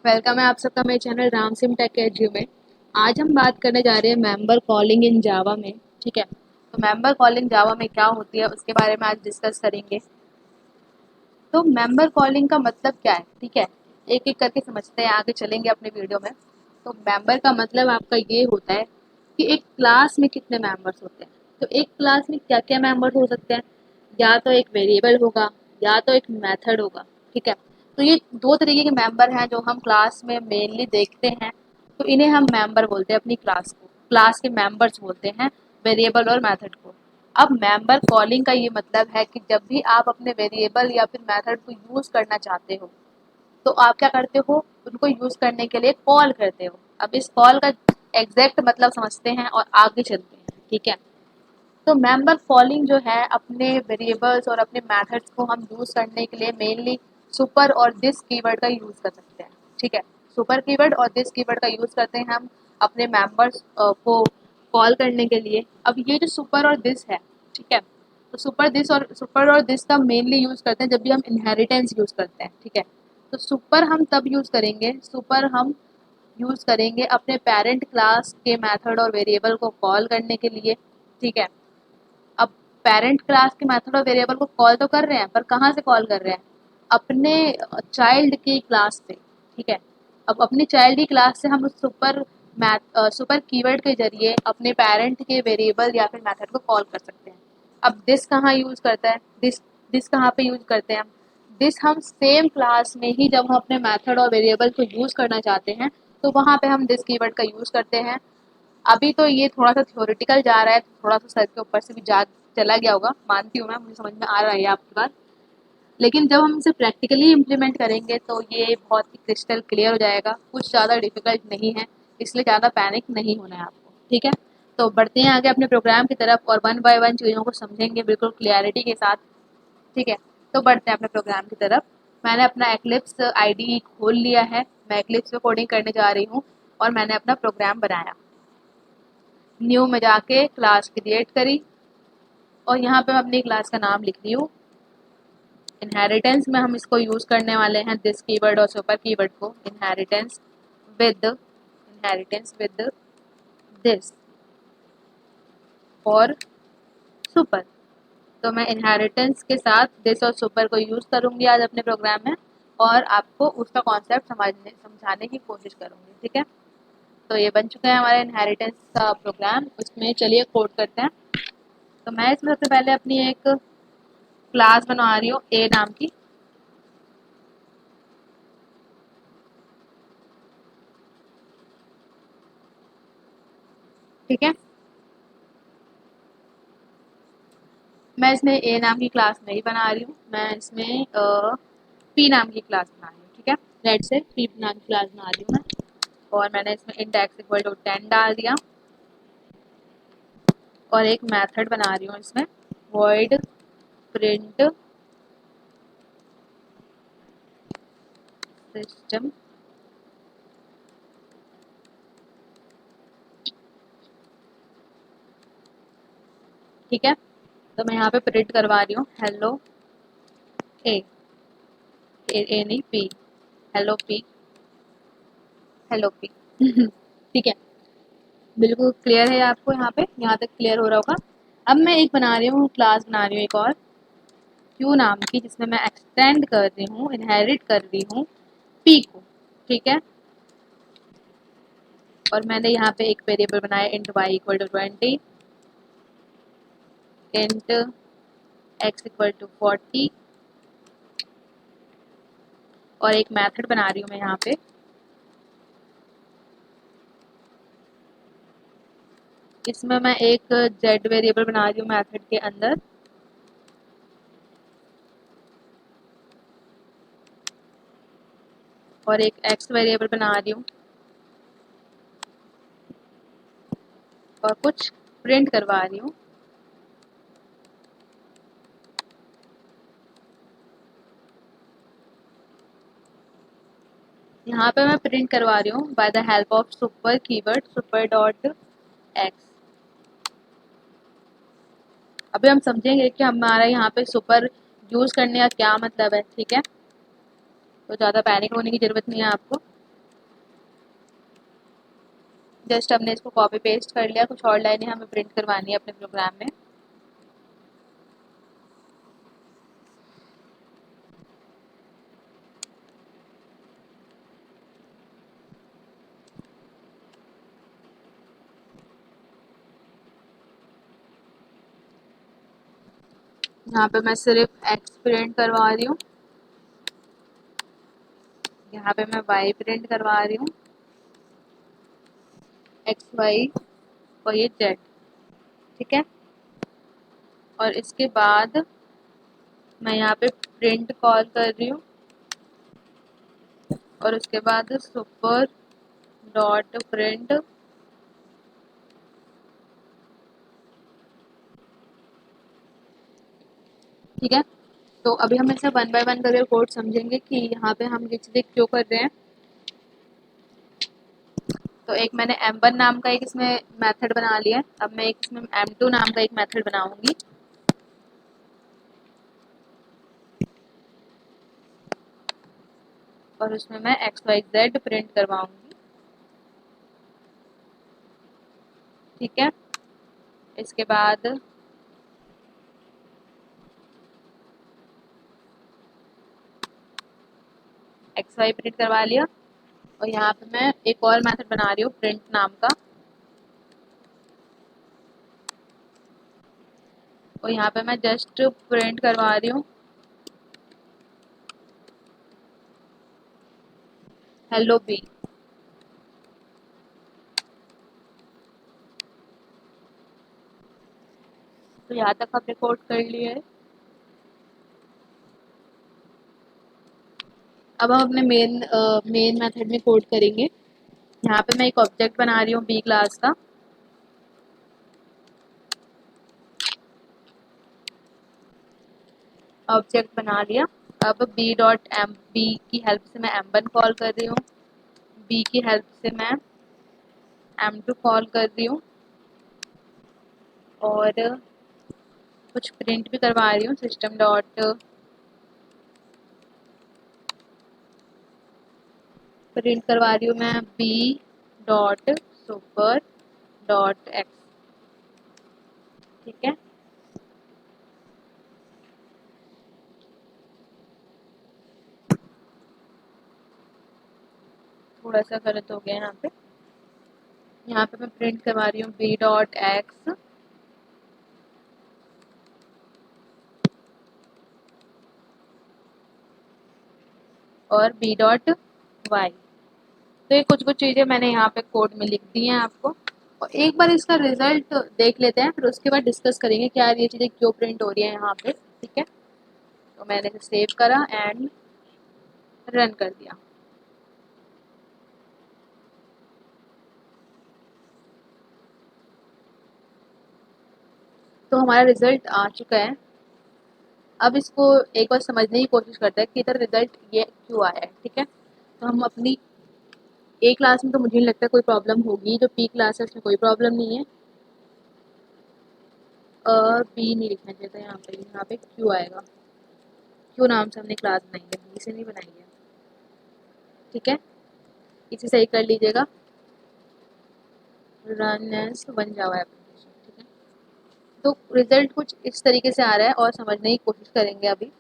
Welcome है आप सबका मेरे channel Ram sim tech edu में। आज हम बात करने जा रहे हैं मेंबर कॉलिंग इन जावा में। ठीक है, तो मेंबर कॉलिंग जावा में क्या होती है उसके बारे में आज डिस्कस करेंगे। तो मेंबर कॉलिंग का मतलब क्या है, ठीक है, एक एक करके समझते हैं, आगे चलेंगे अपने वीडियो में। तो मेंबर का मतलब आपका ये होता है कि एक क्लास में कितने मेंबर्स होते हैं। तो एक क्लास में क्या क्या मेंबर्स हो सकते हैं, या तो एक वेरिएबल होगा या तो एक मेथड होगा। ठीक है, तो ये दो तरीके के मेंबर हैं जो हम क्लास में मेनली देखते हैं। तो इन्हें हम मेंबर बोलते हैं, अपनी क्लास को क्लास के मेंबर्स बोलते हैं, वेरिएबल और मेथड को। अब मेंबर कॉलिंग का ये मतलब है कि जब भी आप अपने वेरिएबल या फिर मेथड को यूज करना चाहते हो तो आप क्या करते हो, उनको यूज करने के लिए कॉल करते हो। अब इस कॉल का एग्जैक्ट मतलब समझते हैं और आगे चलते हैं। ठीक है, तो मेंबर कॉलिंग जो है अपने वेरिएबल्स और अपने मेथड्स को हम यूज करने के लिए मेनली सुपर और दिस कीवर्ड का यूज कर सकते हैं। ठीक है, सुपर कीवर्ड और दिस कीवर्ड का यूज करते हैं हम अपने मेंबर्स को कॉल करने के लिए। अब ये जो सुपर और दिस है, ठीक है, तो सुपर और दिस का मेनली यूज करते हैं जब भी हम इनहेरिटेंस यूज करते हैं। ठीक है, तो सुपर हम तब यूज करेंगे, सुपर हम यूज करेंगे अपने पेरेंट क्लास के मेथड और वेरिएबल को कॉल करने के लिए। ठीक है, अब पेरेंट क्लास के मेथड और वेरिएबल को कॉल तो कर रहे हैं, पर कहाँ से कॉल कर रहे हैं, अपने चाइल्ड की क्लास से। ठीक है, अब अपनी चाइल्ड की क्लास से हम उस सुपर कीवर्ड के जरिए अपने पेरेंट के वेरिएबल या फिर मेथड को कॉल कर सकते हैं। अब दिस कहाँ यूज करता है, दिस दिस कहाँ पे यूज करते हैं हम, दिस हम सेम क्लास में ही जब हम अपने मेथड और वेरिएबल को यूज करना चाहते हैं तो वहाँ पे हम दिस कीवर्ड का यूज करते हैं। अभी तो ये थोड़ा-सा थ्योरेटिकल जा रहा है, थोड़ा-सा सर के ऊपर से भी जा चला गया होगा, मानती हूँ मैं, मुझे समझ में आ रहा है आपकी बात। लेकिन जब हम इसे प्रैक्टिकली इम्प्लीमेंट करेंगे तो ये बहुत ही क्रिस्टल क्लियर हो जाएगा, कुछ ज़्यादा डिफ़िकल्ट नहीं है, इसलिए ज़्यादा पैनिक नहीं होना है आपको। ठीक है? तो बढ़ते हैं आगे अपने प्रोग्राम की तरफ और वन बाय वन चीज़ों को समझेंगे बिल्कुल क्लैरिटी के साथ। ठीक है? तो बढ़ते हैं अपने प्रोग्राम की तरफ। मैंने अपना एक्लिप्स आईडी खोल लिया है, मैं एक्लिप्स में कोडिंग करने जा रही हूँ और मैंने अपना प्रोग्राम बनाया। न्यू में जाके क्लास क्रिएट करी और यहाँ पे मैं अपनी क्लास का नाम लिख रही हूँ। इनहेरिटेंस में हम इसको यूज करने वाले हैं दिस कीवर्ड और सुपर कीवर्ड को। इनहेरिटेंस विद दिस और सुपर। तो मैं इनहेरिटेंस के साथ दिस और सुपर को यूज करूंगी आज अपने प्रोग्राम में और आपको उसका कॉन्सेप्ट समझाने की कोशिश करूंगी। ठीक है, तो ये बन चुका है हमारा इनहेरिटेंस का प्रोग्राम। उसमें चलिए कोड करते हैं। तो मैं इसमें सबसे पहले अपनी एक क्लास बना रही हूँ ए नाम की। ठीक है, मैं इसमें ए नाम की क्लास नहीं बना रही हूँ, मैं इसमें पी नाम की क्लास बना रही हूँ। ठीक है, लेट से पी नाम की क्लास बना रही हूँ मैं और मैंने इसमें इंट एक्स इक्वल टू 10 डाल दिया और एक मेथड बना रही हूँ इसमें void प्रिंट सिस्टम। ठीक है, तो मैं यहाँ पे प्रिंट करवा रही हूँ हेलो ए, ए नहीं P, hello P, hello P. ठीक है, बिल्कुल क्लियर है आपको, यहाँ पे यहाँ तक क्लियर हो रहा होगा। अब मैं एक बना रही हूँ, क्लास बना रही हूँ एक और क्यू नाम की, जिसमें मैं एक्सटेंड कर रही हूँ, इनहेरिट कर रही हूँ पी को। ठीक है, और मैंने यहाँ पे एक वेरिएबल बनाया int y equal to 20, int x equal to 40 और एक मेथड बना रही हूँ मैं यहाँ पे। इसमें मैं एक जेड वेरिएबल बना रही हूँ मेथड के अंदर और एक एक्स वेरिएबल बना रही हूँ और कुछ प्रिंट करवा रही हूँ। यहाँ पे मैं प्रिंट करवा रही हूँ by the help of super keyword super dot x. अभी हम समझेंगे कि हमारा यहाँ पे सुपर यूज करने का क्या मतलब है। ठीक है, तो ज़्यादा पैनिक होने की ज़रूरत नहीं है आपको। जस्ट हमने इसको कॉपी पेस्ट कर लिया, कुछ और लाइनें हमें प्रिंट करवानी है अपने प्रोग्राम में। यहाँ पे मैं सिर्फ एक्स प्रिंट करवा रही हूँ, यहाँ पे मैं वाई प्रिंट करवा रही हूँ, एक्स वाई और ये जेड, ठीक है। और इसके बाद मैं यहाँ पे प्रिंट कॉल कर रही हूँ और उसके बाद सुपर डॉट प्रिंट, ठीक है। तो अभी हम इसे वन बाय वन करके कोड समझेंगे कि यहाँ पे हम ये चीज़ें क्यों कर रहे हैं। तो एक मैंने m1 नाम का एक इसमें मेथड बना लिया है, अब मैं एक इसमें m2 नाम का एक मेथड बनाऊंगी। और उसमें मैं xyz प्रिंट करवाऊंगी, ठीक है। इसके बाद xy प्रिंट करवा लिया और यहाँ पे मैं एक और मेथड बना रही हूँ प्रिंट नाम का, और यहाँ पे मैं जस्ट प्रिंट करवा रही हूँ हेलो बी। तो यहाँ तक हमने कोड कर लिया है। अब हम अपने मेन मेथड में कोड करेंगे। यहाँ पे मैं एक ऑब्जेक्ट बना रही हूँ बी क्लास का, ऑब्जेक्ट बना लिया। अब बी डॉट एम बी की हेल्प से मैं m1 कॉल कर रही हूँ, बी की हेल्प से मैं m2 कॉल कर रही हूँ और कुछ प्रिंट भी करवा रही हूँ, सिस्टम डॉट प्रिंट करवा रही हूँ मैं b dot super dot x, ठीक है। थोड़ा सा गलत हो गया यहाँ पे मैं प्रिंट करवा रही हूँ बी डॉट एक्स और बी डॉट वाई। तो ये कुछ कुछ चीज़ें मैंने यहाँ पे कोड में लिख दी हैं आपको, और एक बार इसका रिजल्ट देख लेते हैं, फिर उसके बाद डिस्कस करेंगे क्या ये चीज़ें क्यों प्रिंट हो रही है यहाँ पे, ठीक है। तो मैंने इसे सेव करा एंड रन कर दिया। तो हमारा रिजल्ट आ चुका है। अब इसको एक बार समझने की कोशिश करते हैं कि इधर रिजल्ट ये क्यों आया है, ठीक है। तो हम अपनी ए क्लास में तो मुझे नहीं लगता कोई प्रॉब्लम होगी, जो पी क्लास है उसमें कोई प्रॉब्लम नहीं है। बी नहीं लिखना चाहिए था यहाँ पे क्यू आएगा, क्यू नाम से हमने क्लास बनाई है, बी से नहीं बनाई है, ठीक है। इसे सही कर लीजिएगा, run as one Java application, ठीक है। तो रिजल्ट कुछ इस तरीके से आ रहा है और समझने की कोशिश करेंगे अभी।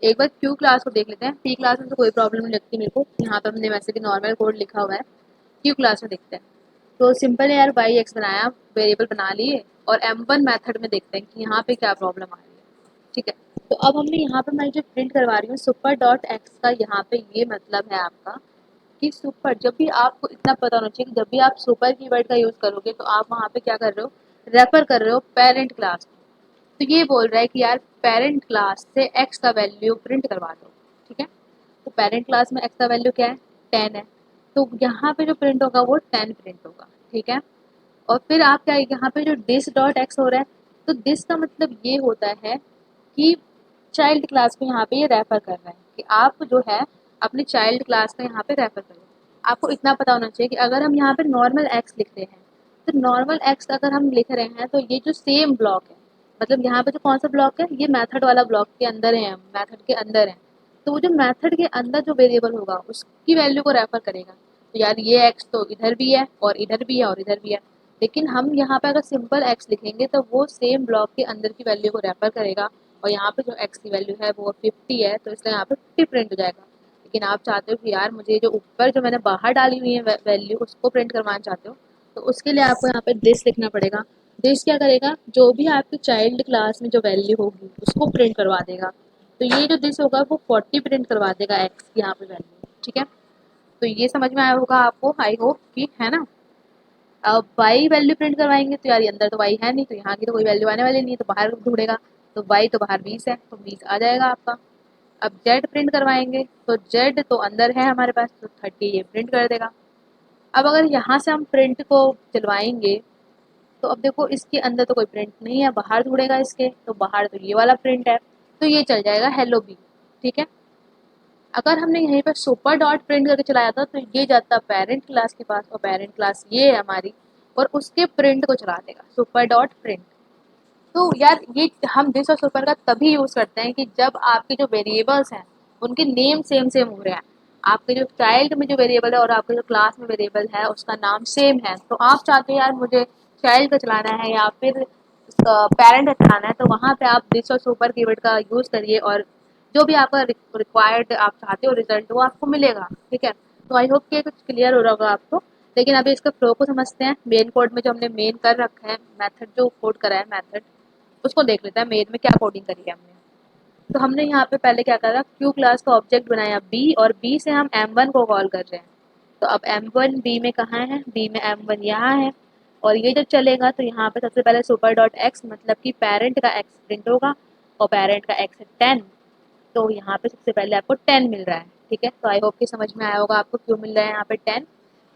एक बार क्यू क्लास को देख लेते हैं, पी क्लास में तो कोई प्रॉब्लम नहीं लगती मेरे को, यहाँ पे हमने वैसे भी नॉर्मल कोड लिखा हुआ है। क्यू क्लास में देखते हैं। तो सिंपल है यार, वाई एक्स बनाया, वेरिएबल बना लिए, और m1 मेथड में देखते हैं कि यहाँ पे क्या प्रॉब्लम आ रही है, ठीक है। तो अब हमने यहाँ पे मैं जो प्रिंट करवा रही हूँ सुपर डॉट एक्स का, यहाँ पे ये मतलब है आपका कि सुपर, जब भी आपको इतना पता होना चाहिए कि जब भी आप सुपर कीवर्ड का यूज़ करोगे तो आप वहाँ पे क्या कर रहे हो, रेफर कर रहे हो पेरेंट क्लास। तो ये बोल रहा है कि यार पेरेंट क्लास से एक्स का वैल्यू प्रिंट करवा दो, ठीक है। तो पेरेंट क्लास में एक्स का वैल्यू क्या है, 10 है। तो यहाँ पे जो प्रिंट होगा वो 10 प्रिंट होगा, ठीक है। और फिर आप क्या, यहाँ पे जो दिस डॉट एक्स हो रहा है, तो दिस का मतलब ये होता है कि चाइल्ड क्लास को यहाँ पे ये रेफर कर रहा है कि आप जो है अपनी चाइल्ड क्लास का यहाँ पे रेफर करो। आपको इतना पता होना चाहिए कि अगर हम यहाँ पे नॉर्मल एक्स लिख रहे हैं, तो नॉर्मल एक्स अगर हम लिख रहे हैं तो ये जो सेम ब्लॉक है, मतलब यहाँ पे जो कौन सा ब्लॉक है, ये मेथड वाला ब्लॉक के अंदर है, मेथड के अंदर है। तो वो जो मेथड के अंदर जो वेरिएबल होगा उसकी वैल्यू को रेफर करेगा। तो यार ये एक्स तो इधर भी है और इधर भी है और इधर भी है, लेकिन हम यहाँ पे अगर सिंपल एक्स लिखेंगे तो वो सेम ब्लॉक के अंदर की वैल्यू को रेफर करेगा, और यहाँ पे जो एक्स की वैल्यू है वो 50 है, तो इसलिए यहाँ पे 50 प्रिंट हो जाएगा। लेकिन आप चाहते हो कि यार मुझे जो ऊपर जो मैंने बाहर डाली हुई है वैल्यू उसको प्रिंट करवाना चाहते हो, तो उसके लिए आपको यहाँ पे दिस लिखना पड़ेगा। दिस क्या करेगा, जो भी आपके चाइल्ड क्लास में जो वैल्यू होगी उसको प्रिंट करवा देगा। तो ये जो दिस होगा वो 40 प्रिंट करवा देगा एक्स की यहाँ पे वैल्यू, ठीक है। तो ये समझ में आया होगा आपको, आई होप कि, है ना। अब वाई वैल्यू प्रिंट करवाएंगे तो यार अंदर तो वाई है नहीं, तो यहाँ की तो कोई वैल्यू आने वाली नहीं है, तो बाहर ढूंढेगा। तो वाई तो बाहर 20 है, तो 20 आ जाएगा आपका। अब जेड प्रिंट करवाएंगे तो जेड तो अंदर है हमारे पास, तो 30 ये प्रिंट कर देगा। अब अगर यहाँ से हम प्रिंट को चलवाएंगे तो अब देखो इसके अंदर तो कोई प्रिंट नहीं है, बाहर ढूंढेगा इसके, तो बाहर तो ये वाला प्रिंट है, तो ये चल जाएगा हेलो बी, ठीक है। अगर हमने यहीं पर सुपर डॉट प्रिंट करके चलाया था तो ये जाता पेरेंट क्लास के पास, और पेरेंट क्लास ये है हमारी, और उसके प्रिंट को चला देगा सुपर डॉट प्रिंट। तो यार ये हम दिस और सुपर का तभी यूज करते हैं कि जब आपके जो वेरिएबल्स हैं उनके नेम सेम सेम हो रहे हैं। आपके जो चाइल्ड में जो वेरिएबल है और आपके जो क्लास में वेरिएबल है उसका नाम सेम है, तो आप चाहते हो यार मुझे चाइल्ड का चलाना है या फिर पेरेंट का चलाना है, तो वहाँ पे आप दिस और सुपर कीवर्ड का यूज करिए, और जो भी आपका रिक्वायर्ड आप चाहते हो रिजल्ट वो आपको मिलेगा, ठीक है। तो आई होप कि ये कुछ क्लियर हो रहा होगा आपको। लेकिन अभी इसका फ्लो को समझते हैं। मेन कोड में जो हमने मेन कर रखा है मेथड, जो कोड करा है मेथड, उसको देख लेते हैं मेन में क्या कोडिंग करी है हमने। तो हमने यहाँ पे पहले क्या करा, क्यू क्लास का ऑब्जेक्ट बनाया बी, और बी से हम एम वन को कॉल कर रहे हैं। तो अब एम वन बी में कहाँ है, बी में एम वन यहाँ है। और ये जब चलेगा तो यहाँ पे सबसे पहले सुपर डॉट एक्स मतलब कि पेरेंट का एक्स प्रिंट होगा, और पेरेंट का एक्स है 10, तो यहाँ पे सबसे पहले आपको 10 मिल रहा है, ठीक है। तो आई होप कि समझ में आया होगा आपको क्यों मिल रहा है यहाँ पे 10।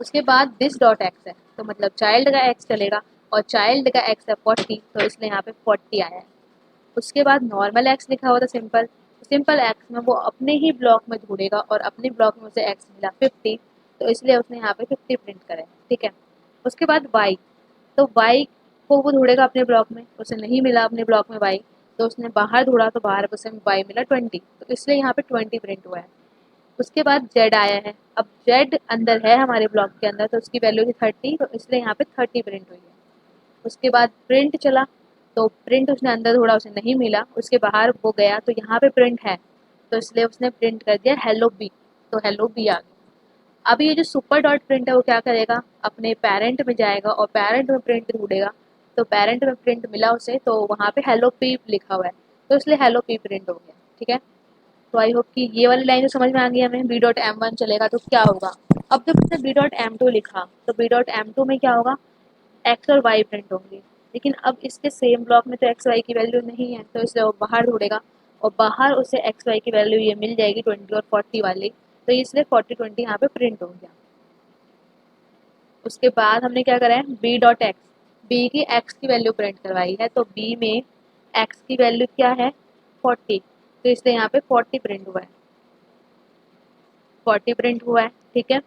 उसके बाद दिस डॉट एक्स है, तो मतलब चाइल्ड का एक्स चलेगा, और चाइल्ड का एक्स है 40, तो इसलिए यहाँ पे 40 आया है। उसके बाद नॉर्मल एक्स लिखा हुआ था सिंपल, सिंपल एक्स में वो अपने ही ब्लॉक में ढूंढेगा, और अपने ब्लॉक में उसे एक्स मिला 50, तो इसलिए उसने यहाँ पे 50 प्रिंट करा है, ठीक है। उसके बाद वाई, तो वाई को वो ढूंढेगा अपने ब्लॉक में, उसे नहीं मिला अपने ब्लॉक में वाई, तो उसने बाहर ढूंढा तो बाहर उसे वाई मिला 20, तो इसलिए यहाँ पे 20 प्रिंट हुआ है। उसके बाद जेड आया है, अब जेड अंदर है हमारे ब्लॉक के अंदर, तो उसकी वैल्यू थी 30, तो इसलिए यहाँ पे 30 प्रिंट हुई है। उसके बाद प्रिंट चला, तो प्रिंट उसने अंदर थोड़ा उसे नहीं मिला, उसके बाहर वो गया तो यहाँ पे प्रिंट है, तो इसलिए उसने प्रिंट कर दिया हेलो बी, तो हेलो बी आ गया। अब ये जो सुपर डॉट प्रिंट है वो क्या करेगा, अपने पेरेंट में जाएगा और पेरेंट में प्रिंट ढूंढेगा, तो पेरेंट में प्रिंट मिला उसे, तो वहाँ पे हेलो पी लिखा हुआ है, तो इसलिए हेलो पी प्रिंट हो गया, ठीक है। तो आई होप कि ये वाली लाइन तो समझ में आ गई हमें। बी डॉट एम वन चलेगा तो क्या होगा, अब जब उसने बी डॉट एम टू लिखा तो बी डॉट एम टू में क्या होगा, एक्स और वाई प्रिंट होंगे। लेकिन अब इसके सेम ब्लॉक में तो एक्स वाई की वैल्यू नहीं है, तो इसलिए वो बाहर ढूंढेगा, और बाहर उसे एक्स वाई की वैल्यू ये मिल जाएगी 20 और 40 वाली, तो इसलिए 40 20 यहाँ पे प्रिंट हो गया। उसके बाद हमने क्या करा है, बी डॉट एक्स, बी की एक्स की वैल्यू प्रिंट करवाई है, तो बी में एक्स की वैल्यू क्या है 40, तो इसलिए यहाँ पे 40 प्रिंट हुआ है, 40 प्रिंट हुआ है, ठीक है।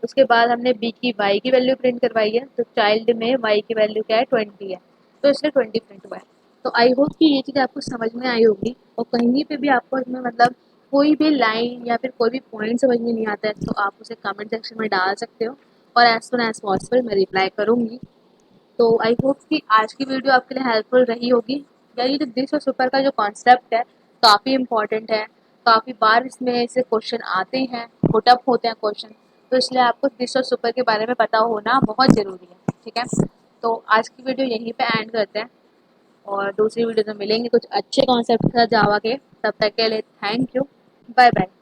उसके बाद हमने बी की वाई की वैल्यू प्रिंट करवाई है, तो चाइल्ड में वाई की वैल्यू क्या है 20 है, तो इसलिए 20 प्रिंट हुआ है। तो आई होप कि ये चीज़ आपको समझ में आई होगी, और कहीं पे भी आपको इसमें मतलब कोई भी लाइन या फिर कोई भी पॉइंट समझ में नहीं आता है तो आप उसे कमेंट सेक्शन में डाल सकते हो, और एज सुन एज पॉसिबल मैं रिप्लाई करूँगी। तो आई होप कि आज की वीडियो आपके लिए हेल्पफुल रही होगी। या ये जो दिस और सुपर का जो कॉन्सेप्ट है काफ़ी इम्पॉर्टेंट है, काफ़ी बार इसमें ऐसे क्वेश्चन आते हैं, पुटअप होते हैं क्वेश्चन, तो इसलिए आपको दिस और सुपर के बारे में पता होना बहुत ज़रूरी है, ठीक है। तो आज की वीडियो यहीं पे एंड करते हैं, और दूसरी वीडियो में मिलेंगे कुछ अच्छे कॉन्सेप्ट के साथ जावा के। तब तक के लिए थैंक यू, बाय बाय।